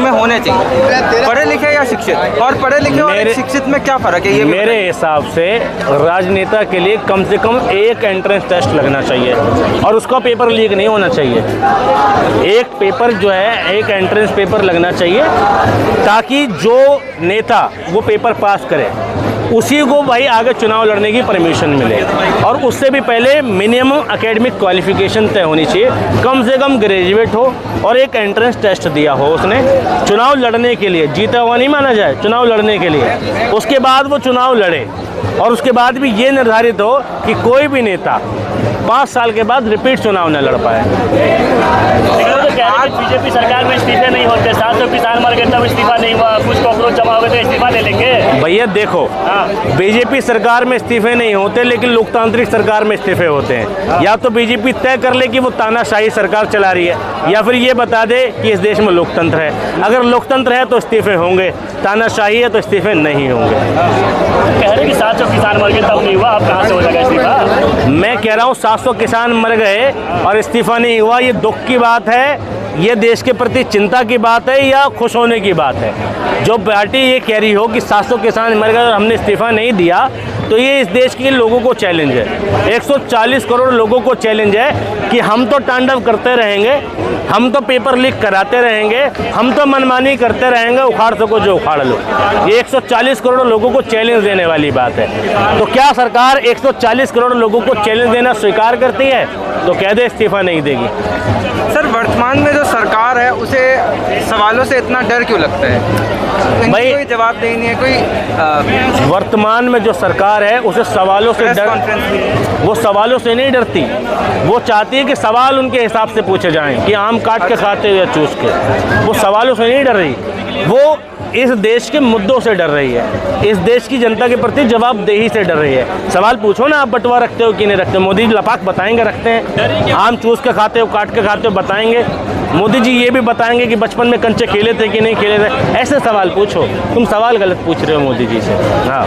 में होने चाहिए, पढ़े लिखे या शिक्षित? और पढ़े लिखे और शिक्षित में क्या फ़र्क है ये? मेरे हिसाब से राजनेता के लिए कम से कम एक एंट्रेंस टेस्ट लगना चाहिए और उसका पेपर लीक नहीं होना चाहिए। एक पेपर जो है, एक एंट्रेंस पेपर लगना चाहिए ताकि जो नेता वो पेपर पास करे उसी को भाई आगे चुनाव लड़ने की परमिशन मिले। और उससे भी पहले मिनिमम एकेडमिक क्वालिफिकेशन तय होनी चाहिए, कम से कम ग्रेजुएट हो और एक एंट्रेंस टेस्ट दिया हो उसने चुनाव लड़ने के लिए। जीता हुआ नहीं माना जाए, चुनाव लड़ने के लिए। उसके बाद वो चुनाव लड़े और उसके बाद भी ये निर्धारित हो कि कोई भी नेता 5 साल के बाद रिपीट चुनाव न लड़ पाए। बीजेपी सरकार में इस्तीफे नहीं होते, 700 किसान मर गए तब इस्तीफा नहीं हुआ, कुछ कॉकरोच जमा हो गए तो इस्तीफा ले लेंगे। भैया देखो, बीजेपी सरकार में इस्तीफे नहीं होते लेकिन लोकतांत्रिक सरकार में इस्तीफे होते हैं। या तो बीजेपी तय कर ले कि वो तानाशाही सरकार चला रही है, या फिर ये बता दे कि इस देश में लोकतंत्र है। अगर लोकतंत्र है तो इस्तीफे होंगे, तानाशाही है तो इस्तीफे नहीं होंगे। कह रहे कि 700 किसान मर गए तब नहीं हुआ, अब कहाँ से हो जाएगा इस्तीफा? मैं कह रहा हूँ 700 किसान मर गए और इस्तीफा नहीं हुआ, ये दुख की बात है, ये देश के प्रति चिंता की बात है या खुश होने की बात है? जो पार्टी ये कह रही हो कि 700 किसान मर गए और हमने इस्तीफा नहीं दिया, तो ये इस देश के लोगों को चैलेंज है, 140 करोड़ लोगों को चैलेंज है कि हम तो तांडव करते रहेंगे, हम तो पेपर लीक कराते रहेंगे, हम तो मनमानी करते रहेंगे, उखाड़ सको जो उखाड़ लो। ये 140 करोड़ लोगों को चैलेंज देने वाली बात है। तो क्या सरकार 140 करोड़ लोगों को चैलेंज देना स्वीकार करती है? तो कह दे इस्तीफा नहीं देगी। सर, वर्तमान में जो सरकार है उसे सवालों से इतना डर क्यों लगता है? भाई कोई जवाब नहीं है, कोई वर्तमान में जो सरकार है उसे सवालों से डर, वो सवालों से नहीं डरती, वो चाहती है कि सवाल उनके हिसाब से पूछे जाएं कि आम काट के खाते हुए चूस के। वो सवालों से नहीं डर रही, वो इस देश के मुद्दों से डर रही है, इस देश की जनता के प्रति जवाबदेही से डर रही है। सवाल पूछो ना, आप बंटवारा रखते हो कि नहीं रखते? मोदी जी लपाक बताएंगे रखते हैं, आम चूस के खाते हो, काट के खाते हो, बताएंगे। मोदी जी ये भी बताएंगे कि बचपन में कंचे खेले थे कि नहीं खेले थे। ऐसे सवाल पूछो, तुम सवाल गलत पूछ रहे हो मोदी जी से। हाँ।